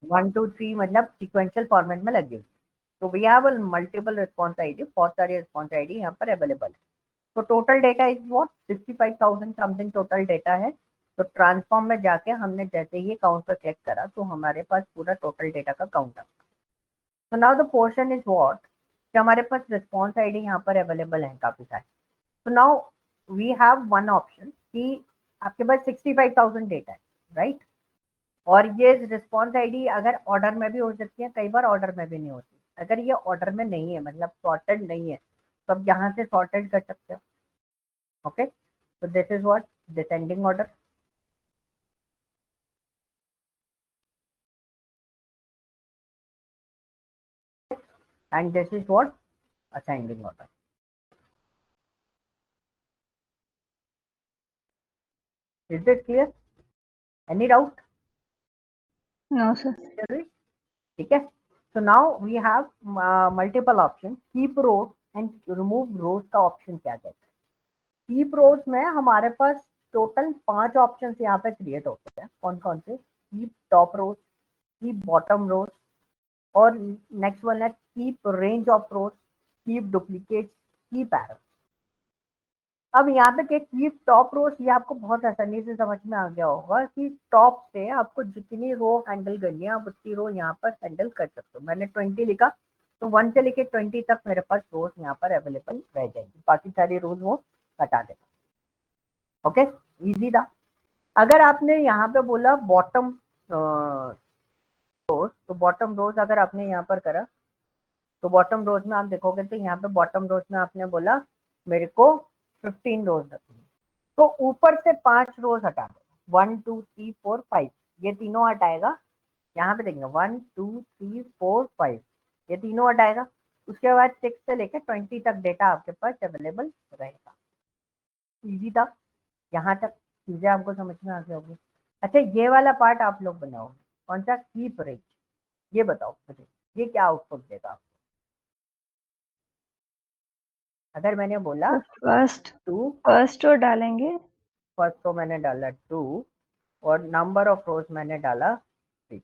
1 2 3 मतलब sequential format में लगी हुई। तो we have multiple response ID, बहुत सारी रिस्पॉन्स आईडी यहाँ पर अवेलेबल है। तो total data is what 65,000 something total data है। तो ट्रांसफॉर्म में जाके हमने जैसे ही काउंट पर क्लिक करा तो हमारे पास पूरा टोटल डेटा का काउंट आ। तो now the portion is what कि हमारे पास रिस्पॉन्स आईडी यहाँ पर अवेलेबल है काफी सारे। तो now we have one option कि आपके पास 65,000 डेटा है, राइट। और ये रिस्पॉन्स आईडी अगर ऑर्डर में भी हो सकती है, कई बार ऑर्डर में भी नहीं होती। अगर ये ऑर्डर में नहीं है मतलब सॉर्टेड नहीं है तो आप यहाँ से सॉर्टेड कर सकते हो। Okay, so this is what descending order. And this is what ascending order. Is it clear? Any doubt? No, sir. ठीक है। So now we have multiple options. Keep rows and remove rows का option क्या कहता है? Keep rows में हमारे पास total 5 option यहाँ पे क्रिएट होते हैं। कौन कौन से? Keep top rows, keep bottom rows, और नेक्स्ट वन है keep range of rose, keep duplicate, keep error. अब यहाँ पे क्या कीप टॉप रोज, ये आपको बहुत आसानी से समझ में आ गया होगा कि टॉप से आपको जितनी रो हैंडल करनी है आप उतनी रो यहाँ पर हैंडल कर सकते हो। मैंने 20 लिखा तो 1 से लेके 20 तक मेरे पास रोज यहाँ पर अवेलेबल रह जाएगी, बाकी सारी रोज वो हटा देगा। ओके, इजी था। अगर आपने यहाँ पे बोला बॉटम रोज, तो बॉटम रोज अगर आपने यहाँ पर करा तो बॉटम रोज में आप देखोगे तो यहाँ पे बॉटम रोज में आपने बोला मेरे को 15 रोज रखनी, तो ऊपर से 5 रोज हटा दो, 1 2 3 4 5, ये तीनों हटाएगा। यहाँ पे देखेंगे 1 2 3 4 5, ये तीनों हटाएगा। उसके बाद 6 से लेकर 20 तक डेटा आपके पास अवेलेबल रहेगा। इजी था, यहाँ तक चीजें आपको समझ में आ गई होगी। अच्छा, ये वाला पार्ट आप लोग बनाओगे कौन सा? कीप रेंज, ये बताओ मुझे, ये क्या आउटपुट देगा आपको? अगर मैंने बोला फर्स्ट 2, फर्स्ट रो डालेंगे, फर्स्ट रो मैंने डाला 2 और नंबर ऑफ रोज मैंने डाला 3,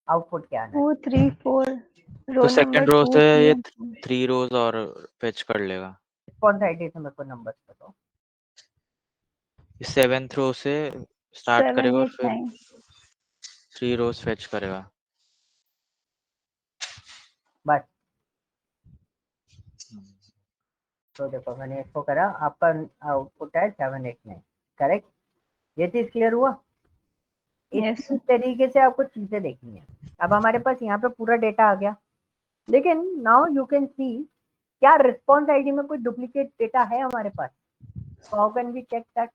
आउटपुट क्या आना है? 2 3 4 तो रोल नंबर सेकंड रो 2 से 3 ये and 4. 3 रोज और फेच कर लेगा। कौन सा आईडी से मेरे को नंबर बताओ? 7th रो से स्टार्ट 7 करेगा और 8 फिर 9. 3 रोज फेच करेगा। बस। तो देखो मैंने इसको करा, आपका आउटपुट है 789, करेक्ट। ये चीज क्लियर हुआ? Yes, इसी तरीके से आपको चीजें देखनी है। अब हमारे पास यहाँ पे पूरा डेटा आ गया, लेकिन नाउ यू कैन सी क्या रिस्पॉन्स आईडी में कोई डुप्लीकेट डेटा है हमारे पास? How can we check that?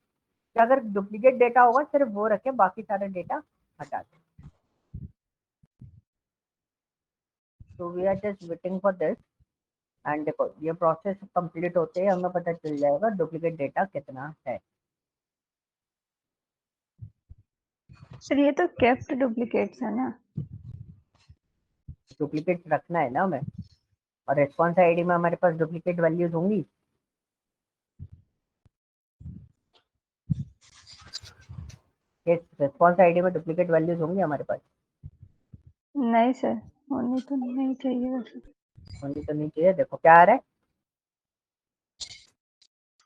अगर डुप्लीकेट डेटा होगा सिर्फ वो रखे, बाकी सारा डेटा हटा दें। तो we are just waiting for this. And देखो ये प्रोसेस कंप्लीट होते ही हमें पता चल जाएगा डुप्लीकेट डेटा कितना है। सर ये तो केप्ट डुप्लीकेट्स है ना? डुप्लीकेट रखना है ना हमें, और रिस्पॉन्स आईडी में हमारे पास डुप्लीकेट वैल्यूज होंगी। इस रिस्पॉन्स आईडी में डुप्लीकेट वैल्यूज होंगी हमारे पास? नहीं सर, होनी तो नहीं चाहिए वैसे. होनी तो नहीं चाहिए। देखो क्या आ रहा है,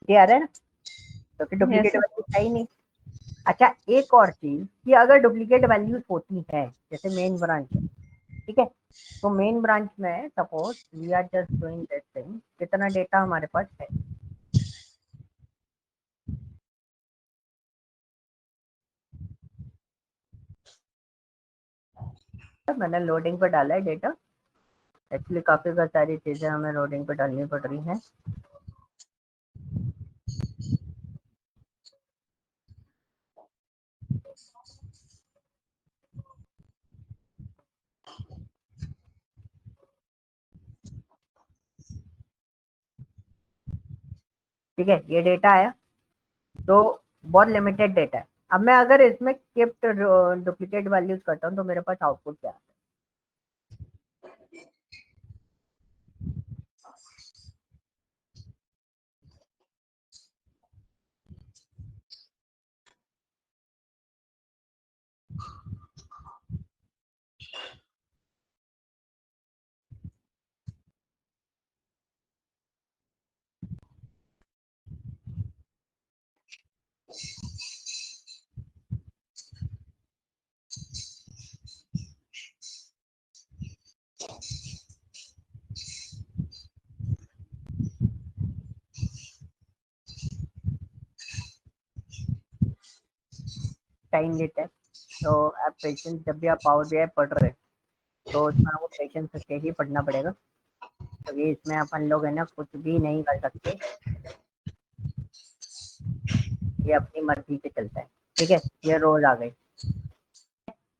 ये आ रहा है ना, क्योंकि Yes, डुप्लीकेट sir. वैल्यूज है ही नहीं। अच्छा, एक और चीज कि अगर डुप्लीकेट वैल्यूज होती है जैसे मेन ब्रांच है, ठीक है, तो मेन ब्रांच में suppose we are just doing this thing, कितना डेटा हमारे पास है? मैंने लोडिंग पर डाला है डेटा। एक्चुअली काफी सारी चीजें हमें लोडिंग पर डालनी पड़ रही हैं। ठीक है, ये डेटा आया तो बहुत लिमिटेड डेटा है। अब मैं अगर इसमें किप्ट डुप्लीकेट वैल्यूज करता हूँ तो मेरे पास आउटपुट क्या आता है? टाइम लेता है, तो आप पेशेंस, जब भी आप पावर BI पढ़ रहे हैं तो उसमें आपको पेशेंस से ही पढ़ना पड़ेगा, क्योंकि इसमें अपन लोग है ना कुछ भी नहीं कर सकते, ये अपनी मर्जी से चलता है। ठीक है, ये रोज आ गई,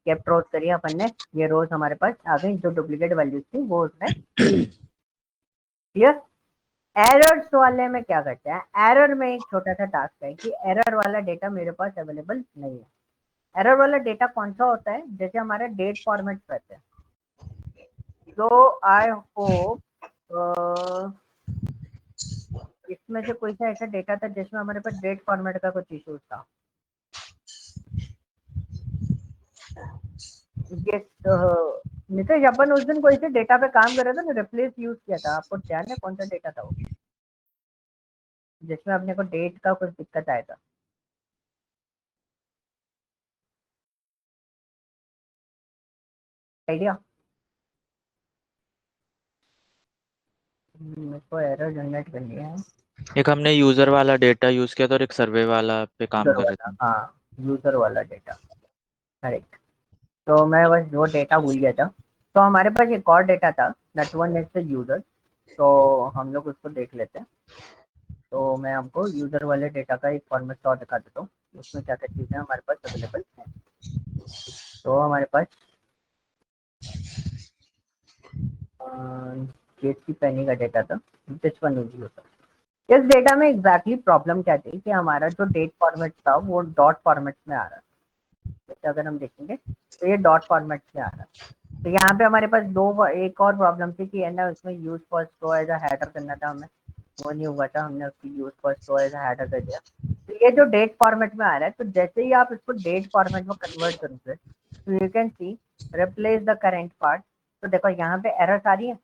कैप्ट रोज करिए अपन ने, ये रोज हमारे पास आ गई, जो डुप्लीकेट वैल्यूज थी वो उसमें। क्लियर। एरर्स वाले में क्या करते हैं, एरर में एक छोटा सा टास्क है कि एरर वाला डेटा मेरे पास अवेलेबल नहीं है। एरर वाला डेटा कौन सा होता है, जैसे हमारे डेट फॉर्मेट रहते हैं, तो आई होप इसमें से कोई सा ऐसा डेटा था जिसमें हमारे पास डेट फॉर्मेट का कुछ इशू था। ये नितेश, अपन उस दिन कोई से डेटा पे काम कर रहे थे ना, रिप्लेस यूज किया था, आपको ध्यान है कौन सा डेटा था वो जिसमें अपने को डेट का कुछ दिक्कत आया था? आइडिया? मेरे को एरर जनरेट करनी है। एक हमने यूजर वाला डेटा यूज किया था और एक सर्वे वाला पे काम यूजर कर रहे वाला, थे। हाँ यूजर वाला डेटा, करेक्ट। तो मैं बस वो डेटा भूल गया था। तो हमारे पास एक और डेटा था, that one is the user, तो हम लोग उसको देख लेते हैं। तो मैं आपको यूजर वाले डेटा का एक फॉर्मेट और दिखा देता हूँ, उसमें क्या क्या चीज़ें हमारे पास अवेलेबल हैं। तो हमारे पास JSP पेनी का डेटा था, दिस वन यूज होता है। इस डेटा में एग्जैक्टली प्रॉब्लम क्या थी कि हमारा जो डेट फॉर्मेट था वो डॉट फॉर्मेट में आ रहा है। जैसे अगर हम देखेंगे तो ये डॉट फॉर्मेट में आ रहा है। तो यहाँ पे हमारे पास एक और प्रॉब्लम थी कि है ना, उसमें use first row as a header करना था हमें, वो नहीं हुआ था, हमने उसकी use first row as a header कर दिया। तो ये जो डेट फॉर्मेट में आ रहा है, तो जैसे ही आप इसको डेट फॉर्मेट में कन्वर्ट करोगे तो you can see replace the current part. तो देखो यहाँ पे एरर्स आ रही है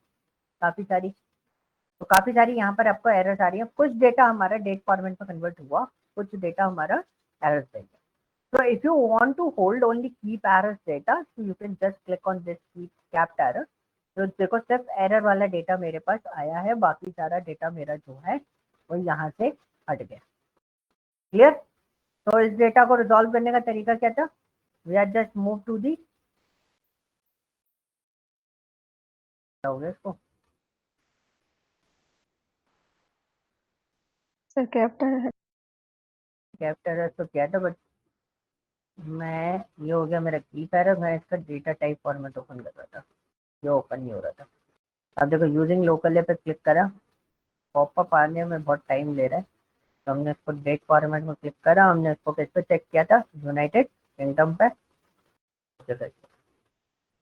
काफी सारी, तो काफी सारी यहाँ पर आपको एरर्स आ रही है। कुछ डेटा हमारा डेट फॉर्मेट में कन्वर्ट हुआ, कुछ डेटा हमारा एरर्स दे गया। So if you want to hold only keep errors data, so you can just click on this keep capped error. तो देखो सिर्फ एरर वाला डेटा मेरे पास आया है, बाकी सारा डेटा मेरा जो है वो यहाँ से हट गया। क्लियर। तो इस डेटा को रिजॉल्व करने का तरीका क्या था, we are just move to the, हो गया इसको सर कैप्टर कैप्ट एरर तो क्या था, बट मैं ये हो गया मेरा कीप एरर, मैं इसका डेटा टाइप फॉर्मेट ओपन कर रहा था, ये ओपन नहीं हो रहा था। अब देखो यूजिंग लोकल पे क्लिक करा, पॉपअप आने में बहुत टाइम ले रहा है, तो हमने इसको डेट फॉर्मेट में क्लिक करा, हमने इसको किस पे चेक किया था, यूनाइटेड किंगडम पे,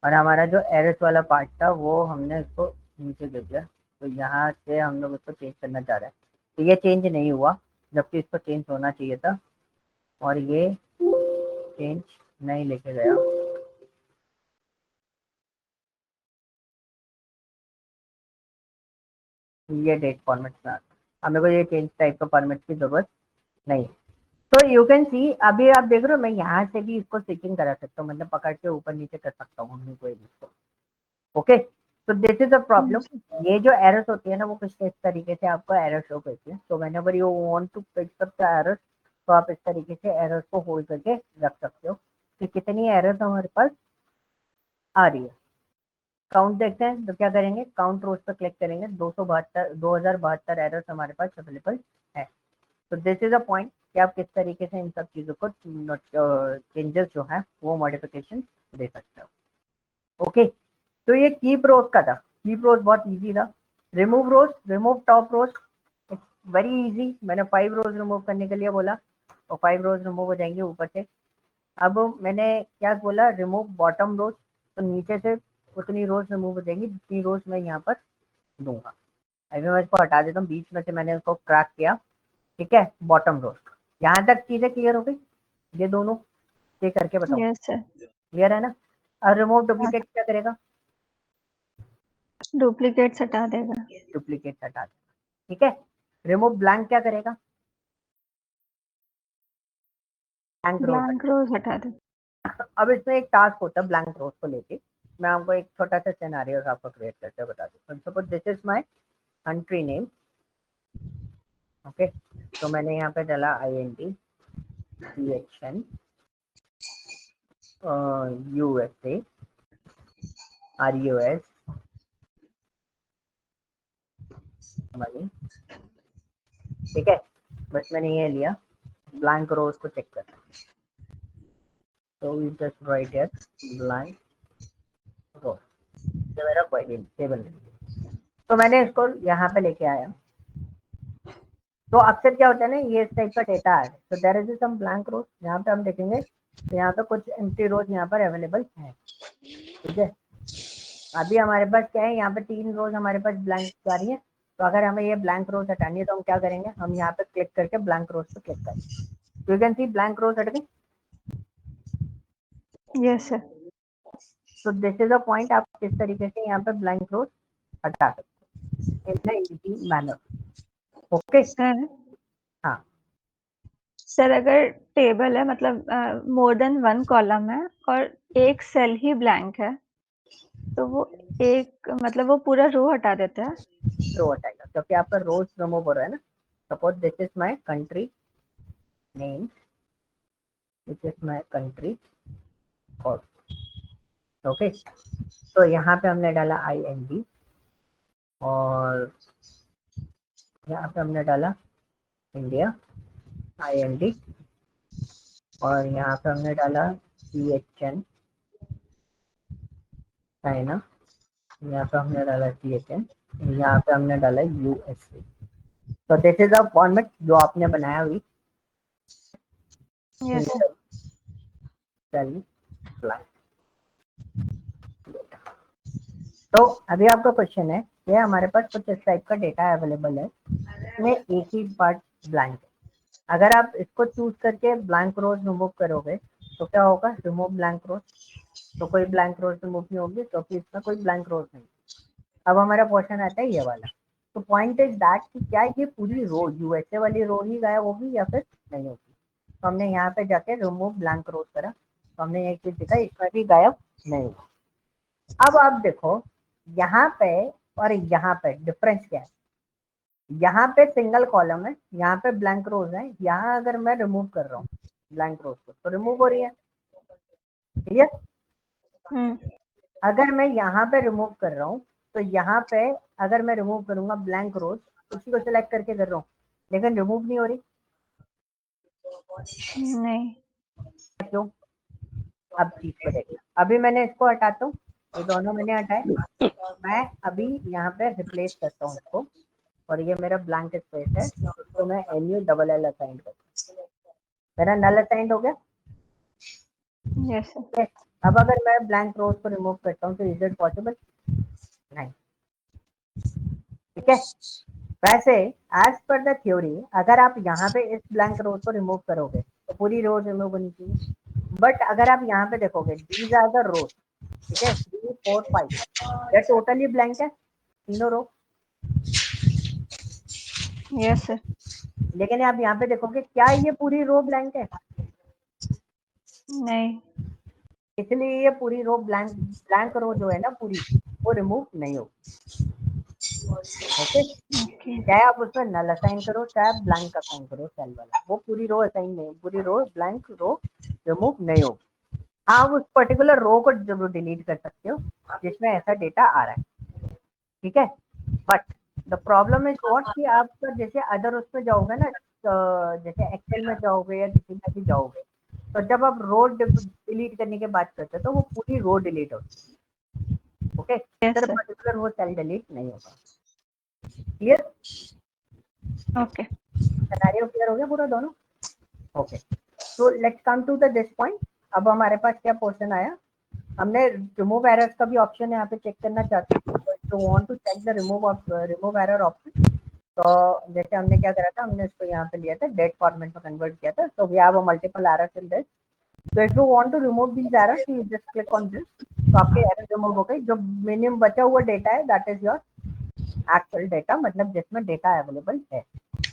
और हमारा जो एरर्स वाला पार्ट था वो हमने इसको नीचे दे दिया। तो यहाँ से हम लोग इसको चेंज करना चाह रहे हैं, तो ये चेंज नहीं हुआ, जबकि इसको चेंज होना चाहिए था, और ये चेंज नहीं लेके गया। ये डेट फॉर्मेट में आता, हमें को ये चेंज टाइप का फॉर्मेट की जरूरत नहीं। तो यू कैन सी, अभी आप देख रहे हो मैं यहाँ से भी इसको स्विचिंग करा सकता हूँ, मतलब पकड़ के ऊपर नीचे कर सकता हूँ कोई भी। ओके, तो दिस इज अ प्रॉब्लम। ये जो एरर्स होती है ना वो कुछ इस तरीके से आपको एरर शो करती है। तो whenever you want to pick up the errors, तो आप इस तरीके से एरर्स को होल्ड करके रख सकते हो कि कितनी एरर्स हमारे पास आ रही है। काउंट देखते हैं तो क्या करेंगे, काउंट रोज पर क्लिक करेंगे, 2072 एरर्स हमारे पास अवेलेबल है। तो दिस इज अ पॉइंट कि आप किस तरीके से इन सब चीज़ों को चेंजेस जो है वो मॉडिफिकेशन दे सकते हो। ओके, तो ये कीप रोज का था, कीप रोज बहुत इजी था। Remove rows, remove top rows, it's very easy. मैंने 5 रोज रिमूव करने के लिए बोला, तो 5 रोज रिमूव हो जाएंगे ऊपर से। अब मैंने क्या बोला, रिमूव बॉटम रोज, तो नीचे से उतनी रोज रिमूव हो जाएंगी जितनी रोज मैं यहाँ पर दूंगा। अभी मैं इसको हटा देता हूँ, बीच में से मैंने इसको क्रैक किया। ठीक है, बॉटम रोज, यहाँ तक चीजें क्लियर हो गई, ये दोनों ये करके बताओ, यस सर। क्लियर है ना। और रिमूव डुप्लीकेट क्या करेगा, डुप्लीकेट हटा देगा। डुप्लीकेट हटा देगा। ठीक है, रिमूव ब्लैंक क्या करेगा, ब्लैंक रोज। ब्लैंक रोज हटा दे। अब इसमें एक टास्क होता है ब्लैंक रोज को लेके, मैं आपको एक छोटा सा सिनेरियो आपको क्रिएट करके बता दूँ। Suppose this is my country name, okay, तो मैंने यहाँ पे डाला INT CHN USA RUS money, ठीक है, बस मैंने ये लिया, ब्लैंक रोज को चेक करना, तो we just write here blank row, ये मेरा क्वेरी टेबल है। तो मैंने इसको यहाँ पे लेके आया, तो अक्सर क्या होता है ना, ये इस टाइप का डेटा है, तो देयर इज सम ब्लैंक रोज, यहाँ पे हम देखेंगे तो यहाँ पे कुछ एम्प्टी रोज यहाँ पर अवेलेबल है, ठीक है। अभी हमारे पास क्या है, यहाँ पे 3 रोज हमारे पास ब्लैंक आ रही है, तो अगर हमें ये ब्लैंक रोज हटानी है तो हम क्या करेंगे, हम यहाँ पे क्लिक करके ब्लैंक रोज पे क्लिक करेंगे, यू कैन सी ब्लैंक रोज हट गई। Yes sir. तो दिस इज अ पॉइंट, आप किस तरीके से यहाँ पे ब्लैंक रोज हटा सकते हैं in easy manner, okay. Sir हाँ सर अगर टेबल है मतलब मोर देन 1 कॉलम है और एक सेल ही ब्लैंक है, तो वो एक मतलब वो पूरा रो हटा देता है। रो हटाएगा क्योंकि आपका रोज रिमूव हो रहा है ना। Suppose this is my country name, this is my country code, okay. तो यहाँ पे हमने डाला IND और यहाँ पे हमने डाला इंडिया IND और यहाँ पे हमने डाला CHN चाइना, यहाँ पे हमने डाला CHN, यहाँ पे हमने डाला USA। तो दिस इज अ फॉर्मेट जो आपने बनाया हुई यस सर। Cell blank. तो अभी आपका क्वेश्चन है, ये हमारे पास कुछ इस टाइप का डेटा अवेलेबल है, इसमें एक ही पार्ट ब्लैंक है, अगर आप इसको चूज करके ब्लैंक रोज रिमूव करोगे तो क्या होगा, रिमूव ब्लैंक रोज, तो कोई ब्लैंक रोज रिमूव नहीं होगी क्योंकि इसमें कोई ब्लैंक रोज नहीं। अब हमारा क्वेश्चन आता है ये वाला, तो पॉइंट इज दैट कि क्या ये पूरी रो USA वाली रो ही गायब होगी या फिर नहीं होगी। तो हमने यहाँ पे जाके रिमूव ब्लैंक रोज करा, तो हमने एक चीज दिखा, इसमें भी गायब नहीं हुआ। अब आप देखो यहाँ पे और यहाँ पे डिफरेंस क्या है, यहाँ पे सिंगल कॉलम है, यहाँ पे ब्लैंक रोज है, यहाँ अगर मैं रिमूव कर रहा हूँ ब्लैंक रोज को तो रिमूव हो रही है, ठीक है। अगर मैं यहाँ पे रिमूव कर रहा हूँ तो यहाँ पे अगर मैं रिमूव करूंगा ब्लैंक रोज, उसी को सिलेक्ट करके कर रहा हूँ लेकिन रिमूव नहीं हो रही, नहीं। क्यों। अब चीज को देखिए, अभी मैंने इसको हटाता हूँ, ये दोनों मैंने हटाए, मैं अभी यहाँ पे रिप्लेस करता हूँ इसको, और ये मेरा ब्लैंक स्पेस है, उसको मैं NULL असाइन करता हूँ, मेरा नल असाइन हो गया। Yes sir. ठीक है, अब अगर मैं ब्लैंक रोज को रिमूव करता हूँ तो इज इट पॉसिबल, नहीं, ठीक है। वैसे एज पर द थ्योरी अगर आप यहाँ पे इस ब्लैंक रोज को रिमूव करोगे तो पूरी रोज रिमूव होनी चाहिए, बट अगर आप यहाँ पे देखोगे दीज आर द रोज, ठीक है, 3 4 5 ये टोटली ब्लैंक है तीनों रो, यस सर। लेकिन आप यहाँ पे देखोगे क्या ये पूरी रो ब्लैंक है, नहीं। इसलिए ये पूरी रो ब्लैंक, ब्लैंक रो जो है ना पूरी वो रिमूव नहीं होगी, ओके। ओके। चाहे आप उसमें नल असाइन करो चाहे आप ब्लैंक असाइन करो सेल वाला, वो पूरी रो असाइन नहीं, पूरी रो ब्लैंक रो रिमूव नहीं होगी। आप उस पर्टिकुलर रो को जरूर डिलीट कर सकते हो जिसमें ऐसा डेटा आ रहा है, ठीक है। But the problem is what कि आप जैसे अदर उसमें जाओगे ना, जैसे एक्सेल में जाओगे या किसी में भी जाओगे, तो जब आप रो डिलीट करने की बात करते हो तो वो पूरी रो डिलीट होती है, ओके, यस सिर्फ सर। पर्टिकुलर वो सेल डिलीट नहीं होगा, क्लियर। ओके। सिनेरियो क्लियर हो गया पूरा दोनों, ओके। तो let's come to the this point. अब हमारे पास क्या पोर्शन आया, हमने रिमूव एरर्स का भी ऑप्शन यहाँ पे चेक करना चाहते हैं, तो want to check the remove error option. तो जैसे हमने क्या करा था, हमने इसको यहाँ पे लिया था डेट फॉर्मेट में कन्वर्ट किया था, so we have a multiple errors in this, so if you want to remove these errors you just click on this, तो आपके एरर रिमूव हो गई, जो मिनिमम बचा हुआ डेटा है that is your actual data, मतलब जिसमें डेटा अवेलेबल है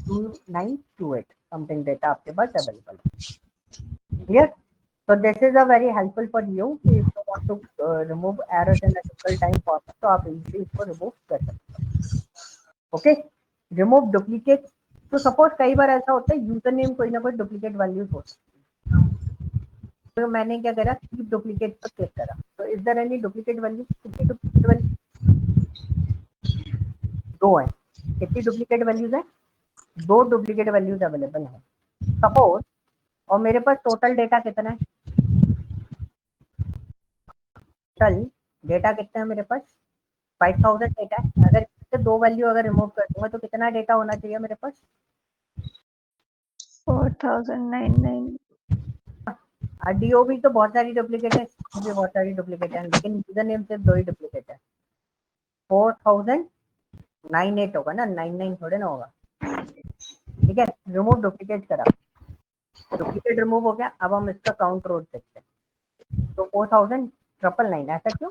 2928 समथिंग डेटा आपके पास अवेलेबल है, clear. So this is a very helpful for you कि if you want to remove errors in a single time format तो आप easily इसको remove कर सकते हो, ओके। रिमूव डुप्लीकेट, तो सपोज कई बार ऐसा होता है यूजर नेम कोई ना कोई डुप्लीकेट वैल्यूज होती है, तो मैंने क्या करा, कीप डुप्लीकेट पर क्लिक करा, तो is there any duplicate value? कितनी डुप्लीकेट वैल्यू? 2 है। कितनी डुप्लीकेट वैल्यूज है? 2 डुप्लीकेट वैल्यूज अवेलेबल है सपोज, और मेरे पास टोटल डेटा कितना है? टोटल डेटा कितना है मेरे पास? 5000 डेटा है। अगर इससे 2 वैल्यू अगर रिमूव कर दूंगा तो कितना डेटा होना चाहिए मेरे पास? 4099। डीओ भी तो बहुत सारी डुप्लीकेट है, इसमें भी बहुत सारी डुप्लीकेट है, लेकिन यूजर नेम सिर्फ 2 ही डुप्लीकेट है। 4098 होगा ना, 99 थोड़े ना होगा। ठीक है, रिमूव डुप्लीकेट करा, डुप्लीकेट रिमूव हो गया। अब हम इसका काउंट रोज देखते हैं। तो 4999, ऐसा क्यों?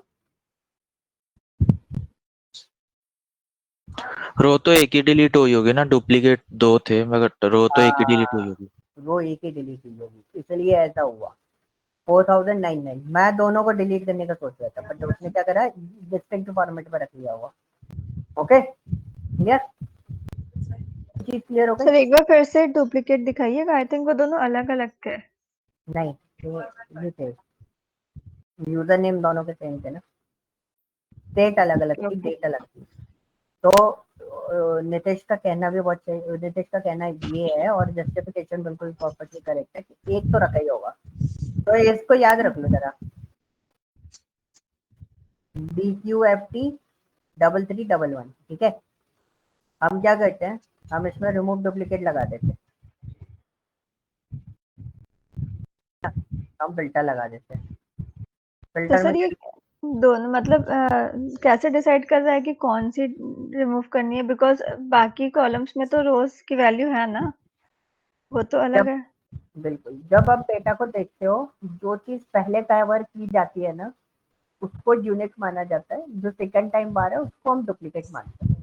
रो तो एक ही डिलीट हुई होगी ना, डुप्लीकेट 2 थे मगर रो तो एक ही डिलीट हुई होगी। वो एक ही डिलीट हुई होगी, इसलिए ऐसा हुआ। 4099, मैं दोनों को डिलीट करने का सोच रहा था, बट उसने क्या करा, डिस्टिंक्ट फॉर्मेट में रख लिया हुआ। Okay, clear? चीज क्लियर हो गई? सर एक बार फिर से डुप्लीकेट दिखाइएगा, आई थिंक वो दोनों अलग अलग थे। नहीं, ये थे, यूजर नेम दोनों के सेम थे ना, डेट अलग अलग थी, ओके। डेट अलग थी। तो नितेश का कहना भी बहुत सही, नितेश का कहना ये है, और जस्टिफिकेशन बिल्कुल परफेक्टली करेक्ट है कि एक तो रखा ही होगा। तो इसको याद रख लो जरा, DQFT 3311, ठीक है। हम क्या करते हैं, हम इसमें रिमूव डुप्लीकेट लगा देते हैं, हम फिल्टर लगा देते हैं। तो फिल्टर में सर ये दोनों मतलब कैसे डिसाइड कर रहा है कि कौन सी रिमूव करनी है? बिकॉज बाकी कॉलम्स में तो रोज की वैल्यू है ना, वो तो अलग जब है। बिल्कुल, जब आप डेटा को देखते हो, जो चीज पहले कवर की जाती है ना, उसको यूनिक माना जाता है, जो सेकंड टाइम बार है उसको हम डुप्लीकेट मानते हैं।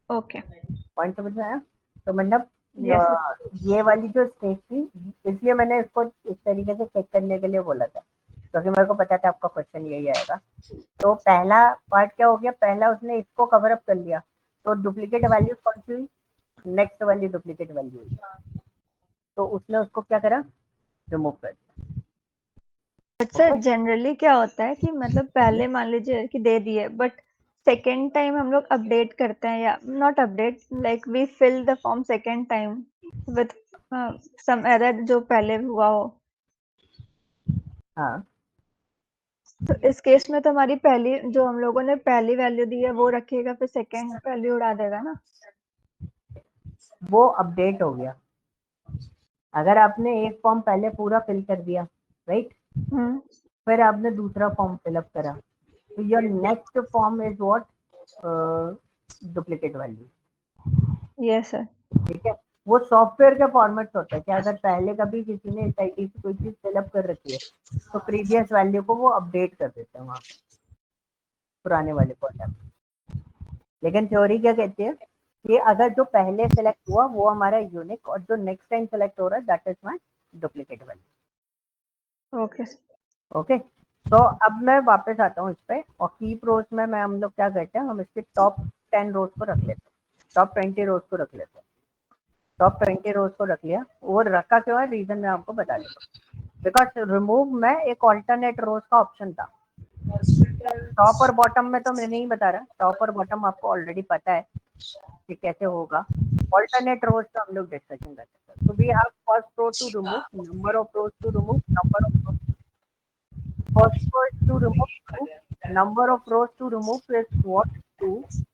ओके। पॉइंट समझ में आया? तो मतलब यस सर। ये वाली जो स्टेज थी, इसलिए मैंने इसको इस तरीके से चेक करने के लिए बोला था, क्योंकि मेरे को पता था आपका क्वेश्चन यही आएगा। तो पहला पार्ट क्या हो गया, पहला उसने इसको कवर अप कर लिया, तो डुप्लीकेट वैल्यू कौन सी हुई? नेक्स्ट वाली डुप्लीकेट वैल्यू हुई, तो उसने उसको क्या करा, रिमूव कर दिया। बट सर ओके, जनरली क्या होता है कि मतलब पहले मान लीजिए कि दे दिए, बट सेकेंड टाइम हम लोग अपडेट करते हैं, या not update, like we fill the form second time with some error जो पहले हुआ हो। हाँ, तो इस केस में तो हमारी पहली जो हम लोगों ने पहली वैल्यू दी है वो रखेगा, फिर सेकेंड वैल्यू उड़ा देगा ना। वो अपडेट हो गया। अगर आपने एक फॉर्म पहले पूरा फिल कर दिया, राइट, हम्म। फिर आपने दूसरा फॉर्म फिलअप करा, तो your next form is what, duplicate value. Yes sir. ठीक है, वो सॉफ्टवेयर का फॉर्मेट होता है कि अगर पहले कभी किसी ने इस आईडी से कोई चीज फिलअप कर रखी है, तो प्रीवियस वैल्यू को वो अपडेट कर देते हैं वहाँ पे, पुराने वाले कॉलम। लेकिन थ्योरी क्या कहती है कि अगर जो पहले सेलेक्ट हुआ वो हमारा यूनिक, और जो नेक्स्ट टाइम सेलेक्ट हो रहा है that is my duplicate value. Okay. Okay, तो अब मैं वापस आता हूँ इस पे, और कीप रोज में मैं हम लोग क्या करते हैं, हम इसके टॉप 10 रोज को रख लेते हैं, टॉप 20 रोज को रख लेते हैं। टॉप 20 रोज को रख लिया, वो रखा क्यों है, रीजन मैं आपको बता देता हूँ। बिकॉज रिमूव में एक ऑल्टरनेट रोज का ऑप्शन था। टॉप और बॉटम में तो मैं नहीं बता रहा, टॉप और बॉटम आपको ऑलरेडी पता है कि कैसे होगा। ऑल्टरनेट रोज का हम लोग डिस्कशन करते हैं। तो we have first row to remove, number of rows to remove, number of first row is to remove 2, number of rows to remove is what, 2,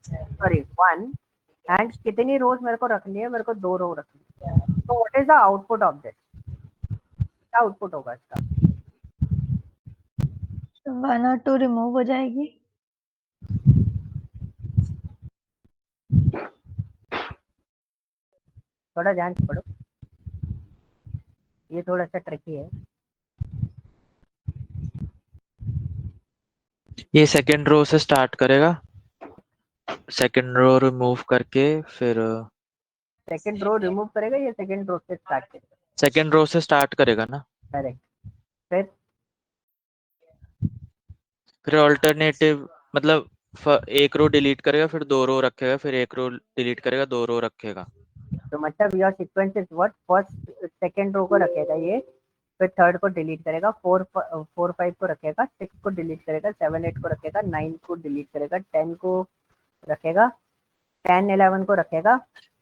sorry 1, and कितनी रोज मेरे को रखनी है, मेरे को 2 रो रखनी है। तो what is the output of this, क्या आउटपुट होगा इसका? 1 और 2 रिमूव हो जाएगी। थोड़ा ध्यान से पढ़ो, ये थोड़ा सा ट्रिकी है। ये सेकंड रो से स्टार्ट करेगा, सेकंड रो रिमूव करके फिर सेकंड रो रिमूव करेगा या सेकंड रो से स्टार्ट करेगा? सेकंड रो से स्टार्ट करेगा ना। करेक्ट, फिर फिर ऑल्टरनेटिव मतलब एक रो डिलीट करेगा, फिर 2 रो रखेगा, फिर एक रो डिलीट करेगा, 2 रो रखेगा। तो मतलब your sequence is what, first second row को रखेगा ये, फिर थर्ड को डिलीट करेगा, 4 5 को रखेगा, 6 को डिलीट करेगा, 7 8 को रखेगा, 9 को डिलीट करेगा, 10 को रखेगा, 10 11 को रखेगा,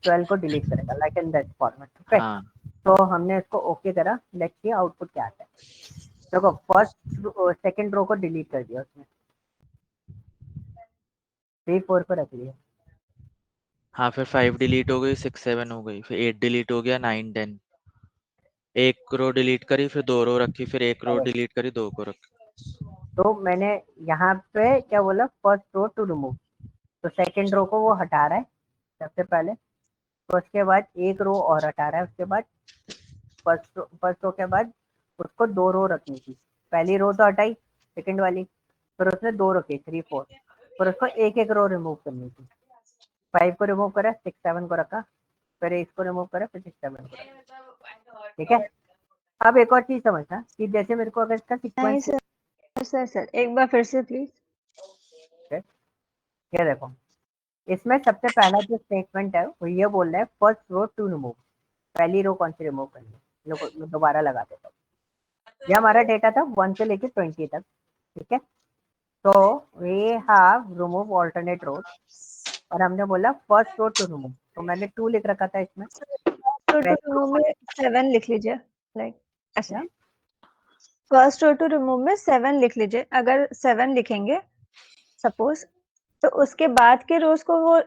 12 को डिलीट करेगा, like in that format. Okay, हाँ तो हमने इसको ओके करा, लेट्स सी आउटपुट क्या आता है। देखो फर्स्ट सेकंड रो को डिलीट कर दिया उसने, 3 4 को रख लिया, हाँ, फिर 5 डिलीट हो गई, 6 7 हो गई, फिर 8 डिलीट हो गया, 9 10, एक रो डिलीट करी, फिर 2 रो रखी, फिर एक रो डिलीट करी, 2 को रखी। तो मैंने यहाँ पे क्या बोला, फर्स्ट रो टू रिमूव, तो सेकंड रो को वो हटा रहा है सबसे पहले, तो उसके बाद एक रो और हटा रहा है, उसके बाद फर्स्ट रो के बाद उसको 2 रो रखनी थी, पहली रो तो हटाई, सेकंड वाली, फिर उसने 2 रखी 3 4, फिर उसको एक एक रो रिमूव करनी थी, 5 को रिमूव करा, 6 7 को रखा, फिर इसको रिमूव करा, फिर 6 7 को रखा। ठीक है, अब एक और चीज समझना कि जैसे मेरे को अगर इसका नहीं सीक्वेंस, सर एक बार फिर से प्लीज। ये देखो, इसमें सबसे पहला जो स्टेटमेंट है वो ये बोल रहा है फर्स्ट रो टू रिमूव, पहली रो कौन सी रिमूव करनी है, देखो मैं दोबारा लगा देता हूँ। ये हमारा डेटा था 1 से लेके 20 तक, ठीक है, तो वी हैव रिमूव ऑल्टरनेट रोज, और हमने बोला फर्स्ट रो टू रिमूव, तो मैंने 2 लिख रखा था इसमें, तो पहली रो रिमूव में 7 लिख लीजिए, लाइक ऐसे। क्या? फर्स्ट रो टू रिमूव में 7 लिख लीजिए, अगर 7 लिखेंगे सपोज, तो उसके बाद के रोज को वो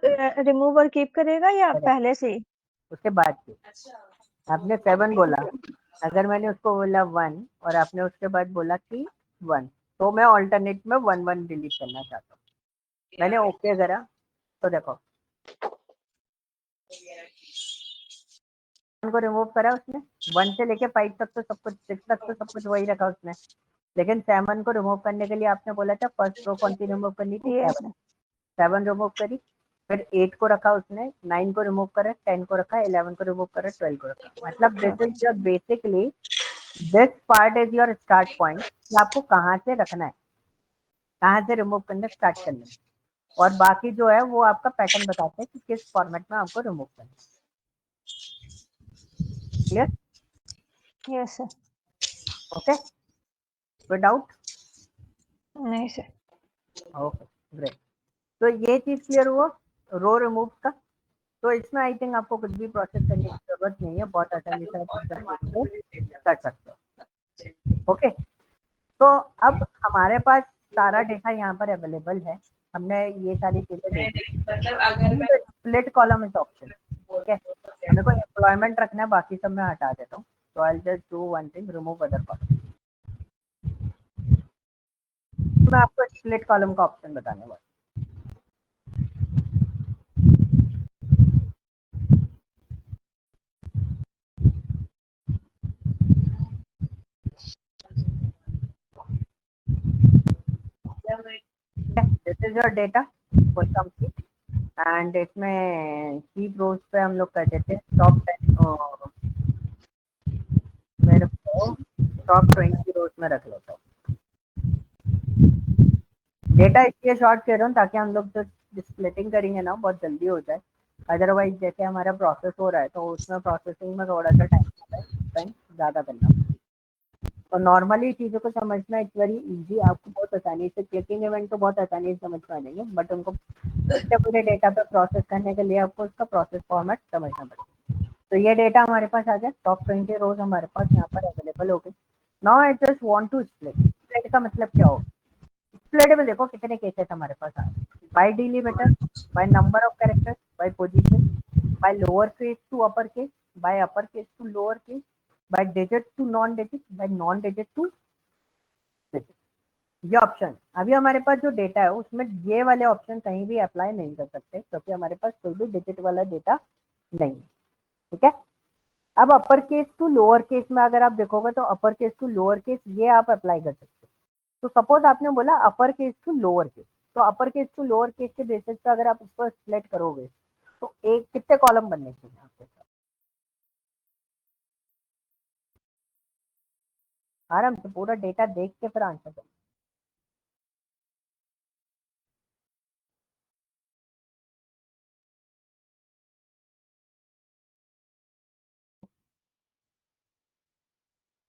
रिमूव और कीप करेगा या पहले से ही? उसके बाद की आपने 7 बोला, अगर मैंने उसको बोला 1 और आपने उसके बाद बोला कि 1, तो मैं ऑल्टरनेट में 1 1 डिलीट करना चाहता हूँ, मैंने ओके करा, तो देखो 1 को रिमूव करा उसने, 1 से लेके 5 तक तो सब कुछ, 6 तक तो सब कुछ वही रखा उसने, लेकिन 7 को रिमूव करने के लिए आपने बोला था फर्स्ट रो कौन सी रिमूव करनी थी, ये 7, 7 रिमूव करी, फिर 8 को रखा उसने, 9 को रिमूव करा, 10 को रखा, 11 को रिमूव करा, 12 को रखा, मतलब this is your basically, this part is your start point कि आपको कहाँ से रखना है, कहाँ से रिमूव करना स्टार्ट करना है, और बाकी जो है वो आपका पैटर्न बताते हैं कि किस फॉर्मेट में आपको रिमूव करना है। क्लियर? Yes sir. ओके, कोई डाउट? नहीं सर। ओके ग्रेट, तो ये चीज क्लियर हुआ रो रिमूव का, तो इसमें आई थिंक आपको कुछ भी प्रोसेस करने की जरूरत नहीं है, बहुत आसानी से आप कर सकते हो। ओके, तो अब हमारे पास सारा डेटा यहाँ पर अवेलेबल है, हमने ये सारी चीजें देखी, स्प्लिट कॉलम इज ऑप्शन, ठीक है, मेरे को एम्प्लॉयमेंट रखना है, बाकी सब मैं हटा देता हूँ, तो I just do one thing, remove other column, मैं आपको स्प्लिट कॉलम का ऑप्शन बताने वाला हूँ। This is your data for complete, and इसमें कीप रोज पे हम लोग करते थे टॉप 10, मेरे को टॉप 20 रोज में रख लेता हूँ, डेटा इसलिए शॉर्ट कर रहा हूँ ताकि हम लोग जो स्प्लिटिंग करेंगे ना बहुत जल्दी हो जाए, अदरवाइज जैसे हमारा प्रोसेस हो रहा है तो उसमें प्रोसेसिंग में थोड़ा सा टाइम स्पेंड ज़्यादा करना पड़ता है, तो नॉर्मली चीज़ों को समझना इट्स वेरी इजी, आपको बहुत आसानी से चेकिंग इवेंट तो बहुत आसानी से समझ में आ जाएंगे, बट उनको पूरे डेटा पे प्रोसेस करने के लिए आपको उसका प्रोसेस फॉर्मेट समझना पड़ेगा। तो ये डेटा हमारे पास आ गया, टॉप 20 रोज हमारे पास यहाँ पर अवेलेबल हो गए। Now I just want to split, split का मतलब क्या होगा, स्प्लिट में देखो कितने केसेस हमारे पास आ रहे हैं, by delimiter, by number of characters, by position, by lower case to upper case, by upper case to lower case, by digit to non digit, by non digit to digit, ये option. अभी हमारे पास जो data है उसमें ये वाले option कहीं भी अप्लाई नहीं कर सकते क्योंकि हमारे पास कोई भी डिजिट वाला डेटा नहीं है, ठीक है। अब upper case to lower case में अगर आप देखोगे तो upper case to lower case ये आप अप्लाई कर सकते हो, तो सपोज आपने बोला upper case to lower case, तो upper case to lower case के बेसिस पे अगर आप उसको सिलेक्ट करोगे तो एक कितने कॉलम बनने चाहिए आपके साथ, आराम से पूरा डेटा देख के फिर आंसर करो।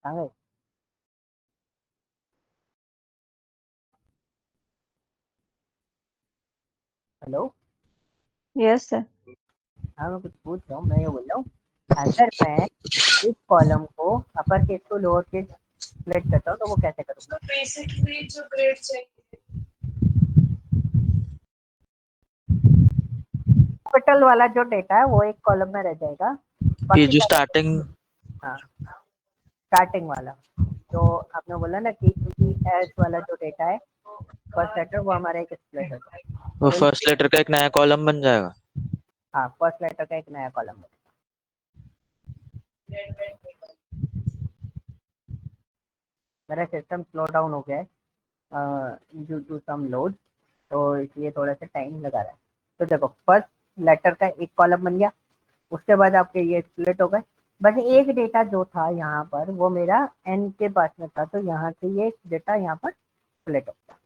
कहाँ गए? Hello, yes sir. हाँ मैं कुछ पूछ रहा हूँ, मैं ये बोल रहा हूँ अगर मैं इस कॉलम को अपर केस को लोअर केस स्प्लिट करता हूँ तो वो कैसे करूँगा? बेसिकली जो ग्रेड चाहिए कैपिटल वाला जो डेटा है वो एक कॉलम में रह जाएगा, ये बाकी जो सारा स्टार्टिंग हाँ स्टार्टिंग वाला जो आपने बोला ना कि एस वाला जो डेटा है फर्स्ट लेटर वो हमारा एक स्प्लिट होगा। वो तो फर्स्ट लेटर का एक नया कॉलम बन जाएगा। हाँ फर्स्ट लेटर का एक नया कॉलम बनेगा। मेरा सिस्टम स्लो डाउन हो गया है ड्यू टू सम लोड, तो इसलिए थोड़ा सा टाइम लगा रहा है। तो देखो फर्स्ट लेटर का एक कॉलम बन गया, उसके बाद आपके ये स्प्लिट हो गए। बस एक डेटा जो था यहाँ पर वो मेरा एन के पास में था, तो यहाँ से ये डेटा यहाँ पर स्प्लिट हो गया।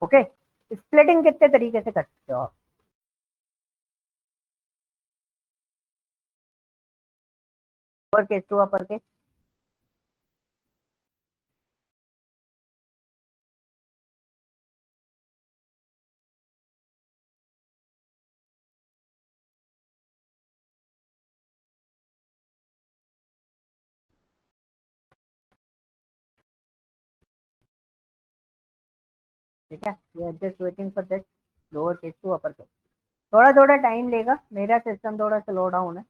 ओके, स्प्लिटिंग कितने तरीके से कर सकते हो आप? Upper case to upper case, ठीक है, ये just waiting for that lower case to upper case. थोड़ा थोड़ा टाइम लेगा, मेरा सिस्टम थोड़ा स्लो डाउन है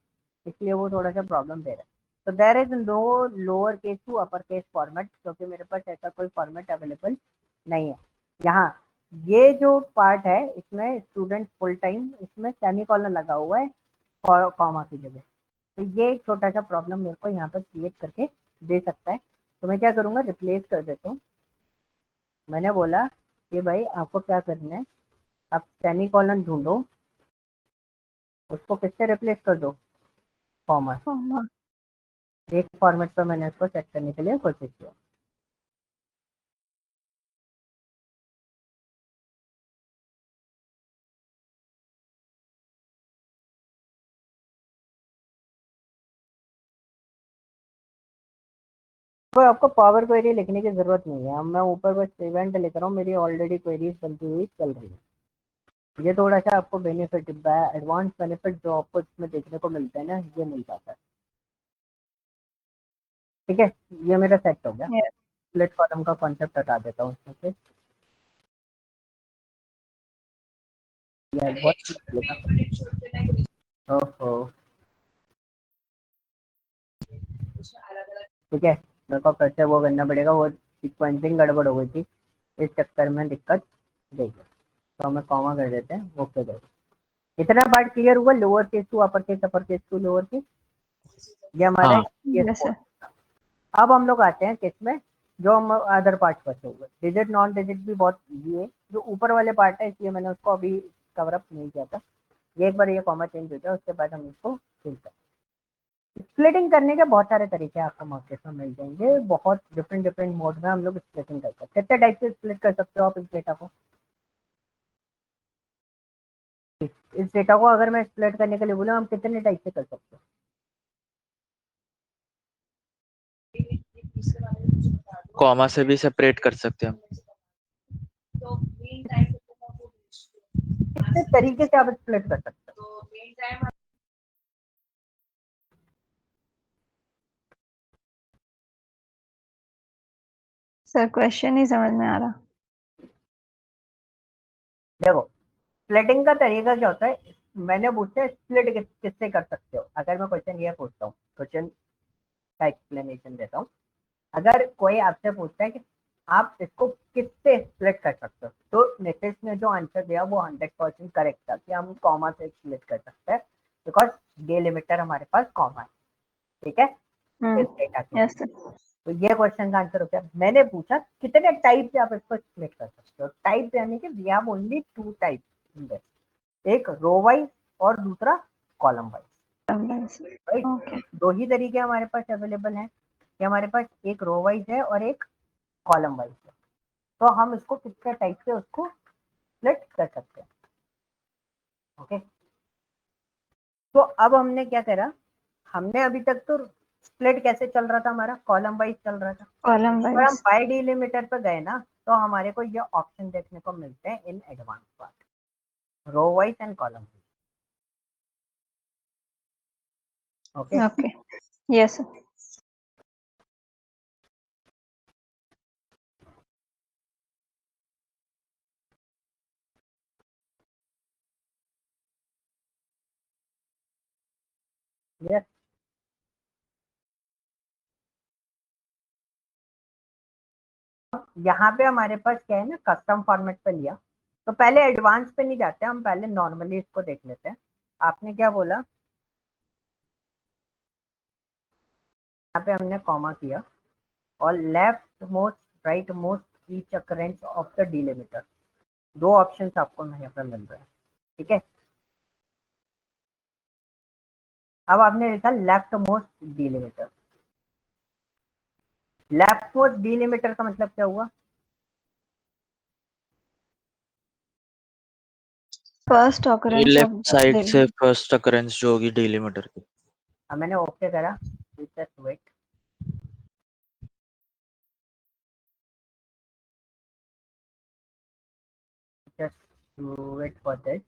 इसलिए वो थोड़ा सा प्रॉब्लम दे रहा है। तो there is no lower case to upper case format, क्योंकि मेरे पास ऐसा कोई फॉर्मेट अवेलेबल नहीं है। यहाँ ये जो पार्ट है इसमें स्टूडेंट फुल टाइम, इसमें सेमी कॉलन लगा हुआ है कॉमा की जगह, तो ये एक छोटा सा प्रॉब्लम मेरे को यहाँ पर क्रिएट करके दे सकता है। तो मैं क्या करूँगा, रिप्लेस कर देता हूँ। मैंने बोला कि भाई आपको क्या करना है, आप सेमी कॉलन ढूंढो, उसको किससे रिप्लेस कर दो, कॉमा। एक फॉर्मेट पर मैंने उसको सेट करने के लिए कोशिश किया। तो आपको पावर क्वेरी लिखने की जरूरत नहीं है, मैं ऊपर बस इवेंट लिख रहा हूँ, मेरी ऑलरेडी क्वेरीज बनती हुई चल रही है। ये थोड़ा सा आपको बेनिफिट, एडवांस बेनिफिट जो आपको इसमें देखने को मिलता है ना, ये मिल जाता है। ठीक है, ये मेरा सेट हो गया। Yes. स्प्लिट कॉलम का कॉन्सेप्ट हटा देता हूँ इसमें से। ओहो, ठीक है, मेरे को फिर से वो करना पड़ेगा, वो सीक्वेंसिंग गड़बड़ हो गई थी, इस चक्कर में दिक्कत गई। तो हमें कॉमा कर देते हैं, ओके कर। इतना पार्ट क्लियर हुआ, lower case to upper case, upper case to lower case, ये हमारा हाँ केस Yes, कोड। sir. अब हम लोग आते हैं केस में जो हम अदर पार्ट फंसे हुए, डिजिट नॉन डिजिट भी बहुत इजी है, जो ऊपर वाले पार्ट है इसलिए मैंने उसको अभी कवर अप नहीं किया था। ये एक बार ये कॉमा चेंज हो जाए उसके बाद हम इसको फिल करें। स्प्लिटिंग करने के बहुत सारे तरीके आपको मार्केट में मिल जाएंगे, बहुत डिफरेंट डिफरेंट मोड में हम लोग स्प्लिटिंग कर सकते हैं। कितने टाइप से स्प्लिट कर सकते हो आप इस डेटा को? इस डेटा को अगर मैं स्प्लिट करने के लिए बोलूँ, हम कितने टाइप से कर सकते हैं? कॉमा से भी सेपरेट कर सकते हैं हम। तो मेन टाइम कितने तरीके से आप स्प्लिट कर सकते हो? तो मेन टाइम Sir, question नहीं समझ में आ रहा। देखो स्प्लिटिंग का तरीका क्या होता है, मैंने पूछा है स्प्लिट किससे कर सकते हो। अगर मैं क्वेश्चन ये पूछता हूँ, क्वेश्चन का एक्सप्लेनेशन देता हूँ। अगर कोई आपसे पूछता है कि आप इसको किससे स्प्लिट कर सकते हो, तो नीतीश ने जो आंसर दिया वो 100% करेक्ट था कि हम कॉमा से स्प्लिट कर सकते हैं, बिकॉज डिलिमिटर हमारे पास कॉमा है। ठीक है, इस डेटा के लिए। Yes, sir. तो ये क्वेश्चन का आंसर हो गया। मैंने पूछा कितने टाइप से आप इसको स्प्लिट कर सकते हो। टाइप यानी कि वी हैव ओनली 2 टाइप, एक रो वाइज और दूसरा column wise. Sometimes. Right, Okay. दो ही तरीके हमारे पास अवेलेबल हैं कि हमारे पास एक रो वाइज है और एक कॉलम वाइज है। तो हम इसको कितने टाइप से उसको स्प्लिट कर सकते हैं। ओके, तो अब हमने क्या करा, हमने अभी तक तो स्प्लिट कैसे चल रहा था, हमारा कॉलम वाइज चल रहा था। Column और हम wise. बाय डिलिमिटर पर गए ना, तो हमारे को ये ऑप्शन देखने को मिलते हैं in advance part. Row wise and column. Okay Okay. Yes, sir. Yes. यहाँ पे हमारे पास क्या है ना, कस्टम फॉर्मेट पे लिया, तो पहले एडवांस पे नहीं जाते, हम पहले नॉर्मली इसको देख लेते हैं। आपने क्या बोला, यहाँ पे हमने कॉमा किया और left most right most each occurrence of the delimiter, दो ऑप्शंस आपको यहाँ पे मिल रहे हैं। ठीक है, अब आपने लिखा left most delimiter. Left most delimiter का मतलब क्या हुआ? First occurrence of left side the से फर्स्ट अकरेंस जो होगी डिलीमीटर की। अब मैंने ओके करा, just wait, just wait for this।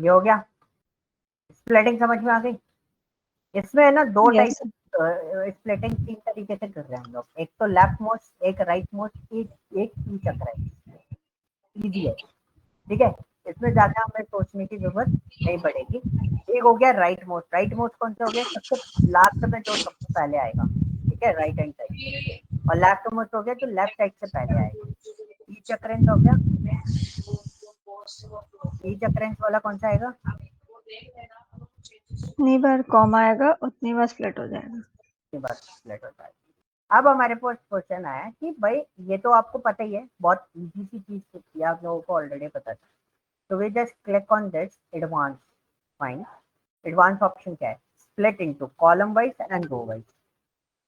ये हो गया, स्प्लिटिंग समझ में आ गई? इसमें है ना दो टाइप yes, sir. स्प्लिटिंग तीन तरीके से कर रहे हैं हम लोग, एक तो लेफ्ट मोस्ट, एक राइट मोस्ट, एक ईच अकरेंस। इजी है, ठीक है, इसमें ज्यादा हमें सोचने की जरूरत नहीं पड़ेगी। एक हो गया राइट मोस्ट, राइट मोस्ट कौन सा हो गया? सबसे लास्ट में जो सबसे पहले आएगा, ठीक है, राइट हैंड साइड से। और लेफ्ट मोस्ट हो गया जो लेफ्ट साइड से पहले आएगा। ईच अकरेंस हो गया, ईच अकरेंस वाला कौन सा आएगा? जितनी बार कॉमा आएगा उतनी बार स्प्लिट हो जाएगा। के बाद स्प्लिट होता है। अब हमारे पास क्वेश्चन आया कि भाई ये तो आपको पता ही है, बहुत इजी सी चीज थी, आप लोगों को ऑलरेडी पता था। तो we just click on this advance, fine. Advance option क्या है? Split into column wise and row wise.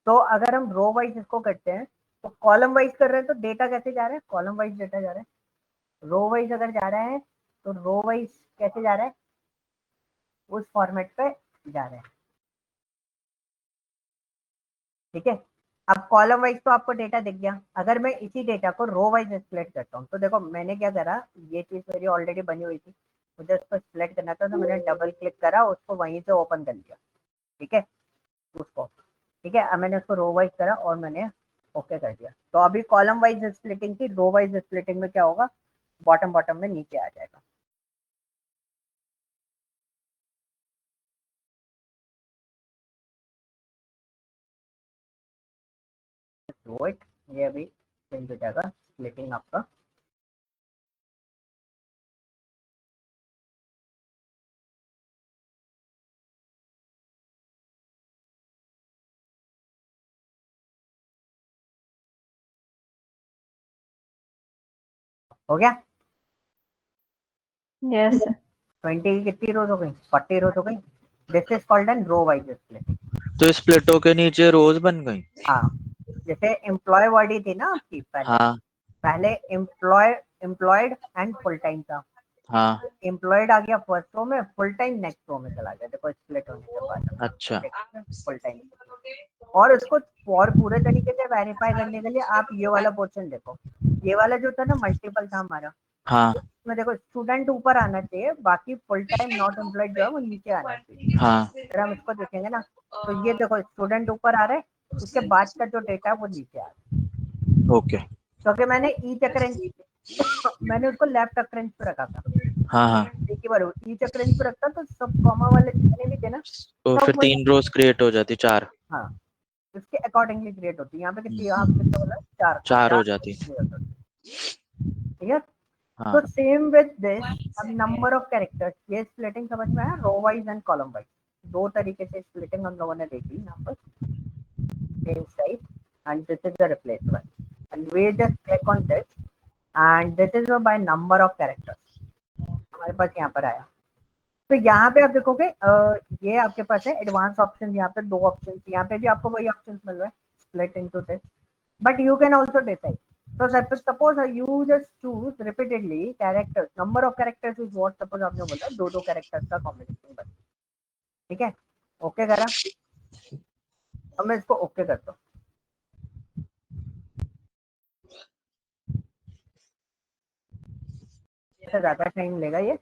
तो अगर हम रो वाइज इसको करते हैं तो कॉलम वाइज कर रहे हैं तो डेटा कैसे जा रहा है? कॉलम वाइज डेटा जा रहा है। रो वाइज अगर जा रहा है तो रो वाइज कैसे जा रहा है? उस फॉर्मेट पे जा रहा है, ठीक है। अब कॉलम वाइज तो आपको डेटा दिख गया, अगर मैं इसी डेटा को रो वाइज स्प्लिट करता हूँ तो देखो मैंने क्या करा, ये चीज मेरी ऑलरेडी बनी हुई थी, मुझे उसको स्प्लिट करना था तो मैंने डबल क्लिक करा, उसको वहीं से ओपन कर लिया, ठीक है, उसको, ठीक है। अब मैंने उसको रो वाइज करा और मैंने ओके कर दिया। तो अभी कॉलम वाइज स्प्लिटिंग थी, रो वाइज स्प्लिटिंग में क्या होगा? बॉटम बॉटम में नीचे आ जाएगा। वेट, ये अभी चेंज हो जाएगा स्प्लिटिंग आपका। हो गया? yes, sir. 20 की कितनी रोज हो गई? 40 रोज हो गई। This is called an row wise splitting. तो स्प्लिटों के नीचे रोज बन गई। हाँ, जैसे एम्प्लॉय बॉडी थी ना आपकी, पहले हाँ पहले एम्प्लॉयड एंड फुल टाइम था। हाँ एम्प्लॉयड आ गया फर्स्ट रो में, फुल टाइम नेक्स्ट रो में चला गया, देखो स्प्लिट होने के बाद अच्छा। Full time. और उसको और पूरे तरीके से वेरीफाई करने के लिए आप ये वाला पोर्शन देखो, ये वाला जो था ना मल्टीपल था हमारा, हाँ इसमें देखो स्टूडेंट ऊपर आना चाहिए, बाकी फुल टाइम नॉट एम्प्लॉयड जो है वो नीचे आना चाहिए। हाँ अगर हम इसको देखेंगे ना तो ये देखो स्टूडेंट ऊपर आ रहे हैं, उसके बाद का जो डेटा है वो नीचे आ रहा है। ओके। क्योंकि मैंने ईच अकरेंस मैंने उसको लेफ्ट अकरेंस पे रखा था, हाँ हाँ। एक ही बार ईच अकरेंस पे रखता तो सब कॉमा वाले जितने भी थे ना तो फिर सब वही। 3 रोज क्रिएट हो जाती, 4। हाँ, उसके अकॉर्डिंगली क्रिएट होती है। यहाँ पे कितनी, आप कितना बोला? 4 था, 4 हो 4 जाती। क्रिएट होती है, ठीक है। तो हाँ सेम विद दिस, अब नंबर ऑफ कैरेक्टर्स, ये स्प्लिटिंग समझ में आया, row wise and column wise, दो तरीके से स्प्लिटिंग हम लोगों ने देखी यहाँ पर। change type, and this is the replace one. And we just click on this, and this is by number of characters. हमारे पास यहाँ पर आया। तो यहाँ पे आप देखोगे ये आपके पास है एडवांस ऑप्शन, यहाँ पे 2 ऑप्शन, यहाँ पे भी आपको वही ऑप्शन मिल रहा है, split into this, but you can also decide. So suppose you just choose repeatedly characters, number of characters is what, suppose आपने बोला 2 कैरेक्टर्स का कॉम्बिनेशन बस, ठीक है, ओके करा, अब मैं इसको ओके करता हूँ। इससे ज्यादा टाइम लेगा ये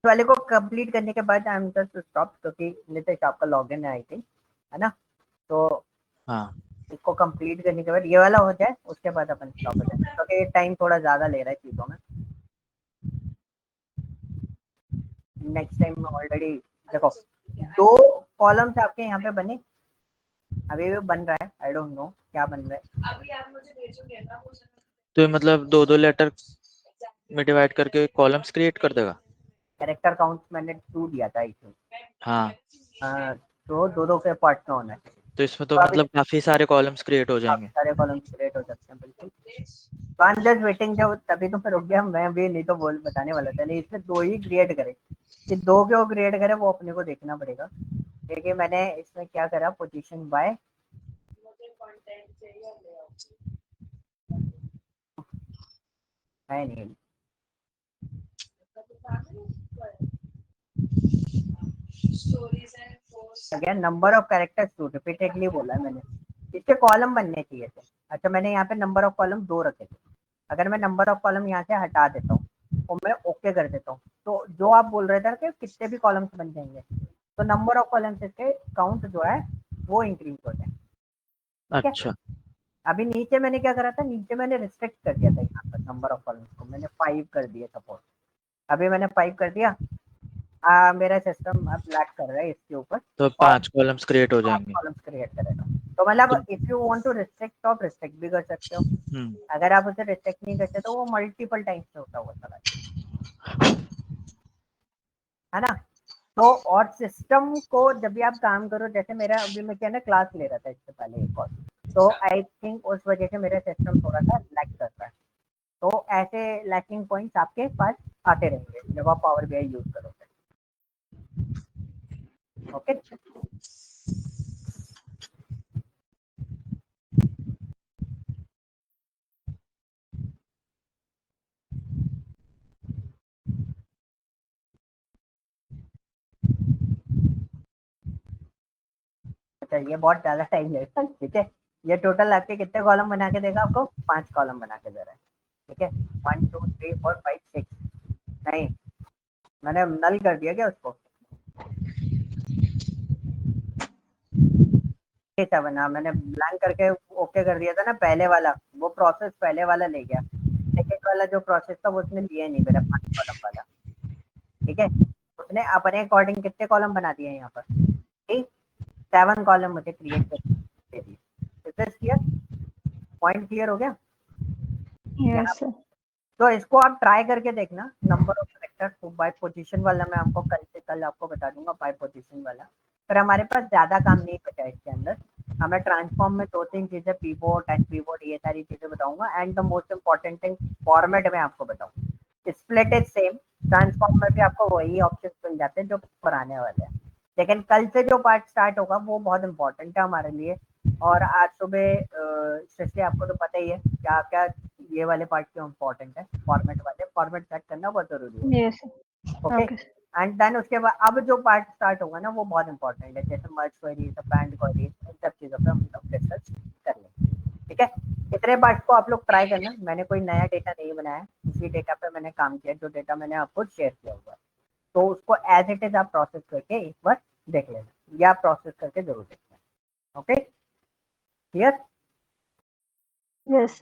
वाले को कंप्लीट करने के बाद आई एम जस्ट स्टॉप, क्योंकि नितेश आपका लॉगिन है आई थिंक, है ना, तो हाँ इसको कंप्लीट करने के बाद ये वाला हो जाए, उसके बाद अपन स्टॉप हो जाए, क्योंकि ये टाइम थोड़ा ज्यादा ले रहा है चीजों में। नेक्स्ट टाइम में ऑलरेडी देखो 2 कॉलम्स आपके यहाँ पे बने, अभी भी बन रहा है, आई डोंट नो क्या बन रहा है। अभी आप मुझे भेजोगे ना वो तो ये मतलब 2 लेटर में डिवाइड करके कॉलम्स क्रिएट कर देगा। कैरेक्टर काउंट मैंने 2 दिया था इसमें, हाँ तो 2 के पार्ट में होना चाहिए, तो इसमें तो तो अभी मतलब काफी सारे कॉलम्स क्रिएट हो जाएंगे। सारे कॉलम्स क्रिएट हो सकते हैं बिल्कुल। तो आई एम जस्ट वेटिंग, जब तभी तो मैं रुक गया, मैं भी नहीं तो बोल बताने वाला था, नहीं इसमें 2 ही क्रिएट करे, कि 2 के वो क्रिएट करे वो अपने को देखना पड़ेगा। देखिए मैंने इसमें क्या करा, पोजीशन बाय मुझे कंटेंट चाहिए लेआउट है नहीं, stories and post. Again number of characters 2 repeatedly बोला है मैंने, इसके कॉलम बनने चाहिए थे। अच्छा मैंने यहाँ पे नंबर ऑफ कॉलम 2 रखे थे, अगर मैं नंबर ऑफ कॉलम यहाँ से हटा देता हूँ और मैं ओके कर देता हूँ, तो जो आप बोल रहे थे कि कितने भी कॉलम्स बन जाएंगे, तो नंबर ऑफ कॉलम्स के काउंट जो है वो इंक्रीज हो जाए। ठीक है, अच्छा अभी नीचे मैंने क्या करा था, नीचे मैंने रिस्ट्रिक्ट कर दिया था यहाँ पर नंबर ऑफ कॉलम्स को, मैंने 5 कर दिया सपोज, अभी मैंने 5 कर दिया, मेरा सिस्टम अब लैग कर रहा है इसके ऊपर, तो और 5 कॉलम्स क्रिएट हो 5 जाएंगे। कॉलम्स क्रिएट करेगा। तो मतलब तो if you want to restrict तो आप रिस्ट्रिक्ट भी कर सकते हो, अगर आप उसे रिस्ट्रिक्ट नहीं करते तो वो मल्टीपल टाइम्स से होता हुआ चला जाएगा, है ना। तो और सिस्टम को जब भी आप काम करो, जैसे मेरा अभी मैं क्या ना क्लास ले रहा था इससे पहले एक और, तो आई थिंक उस वजह से मेरा सिस्टम थोड़ा सा लैग करता है, तो ऐसे लैकिंग पॉइंट्स आपके पास आते रहेंगे जब आप पावर बीआई यूज करोगे। ओके अच्छा, ये बहुत ज्यादा टाइम लेगा, ठीक है, ये टोटल आपके कितने कॉलम बना के देगा, आपको 5 कॉलम बना के दे रहा है, ठीक है, 1 2 3 4 5 6, नहीं मैंने नल कर दिया क्या उसको, 7, हाँ मैंने ब्लैंक करके ओके कर दिया था ना, पहले वाला वो प्रोसेस पहले वाला ले गया, सेकेंड वाला जो प्रोसेस था वो उसने लिया नहीं मेरा 5 कॉलम वाला, ठीक है, उसने अपने अकॉर्डिंग कितने कॉलम बना दिए यहाँ पर, ठीक, 7 कॉलम मुझे क्रिएट कर दे दिए, क्लियर, पॉइंट क्लियर हो गया। यहाँ यस सर। तो इसको आप ट्राई करके देखना, नंबर ऑफ कैरेक्टर तो बाय पोजीशन वाला मैं आपको कल आपको बता दूंगा, बाय पोजीशन वाला, पर हमारे पास ज्यादा काम नहीं बचा है इसके अंदर, हमें ट्रांसफॉर्म में 2-3 चीजें, पीवोट एंड पीवोट, ये सारी चीजें बताऊंगा, and the most important thing format में आपको बताऊंगा। स्प्लिट इज सेम, ट्रांसफॉर्म में भी आपको वही ऑप्शन मिल जाते हैं जो पुराने वाले हैं, लेकिन कल से जो पार्ट स्टार्ट होगा वो बहुत इंपॉर्टेंट है हमारे लिए, और आज सुबह स्पेशली आपको तो पता ही है क्या क्या ये वाले पार्ट क्यों इम्पोर्टेंट है, फॉर्मेट वाले, फॉर्मेट सेट करना बहुत जरूरी है। Yes sir. Okay, okay. And then उसके बाद अब जो पार्ट स्टार्ट होगा ना वो बहुत इंपॉर्टेंट है, जैसे मर्ज क्वेरी, बैंड क्वेरी, इन सब चीजों पे हम लोग डिस्कस कर लेंगे, ठीक है। इतने पार्ट को आप लोग ट्राई करना, मैंने कोई नया डेटा नहीं बनाया, उसी डेटा पे मैंने काम किया, जो डेटा मैंने आपको शेयर किया हुआ है, तो उसको एज इट इज आप प्रोसेस करके एक बार देख लेना, या प्रोसेस करके जरूर देखना, ओके क्लियर। यस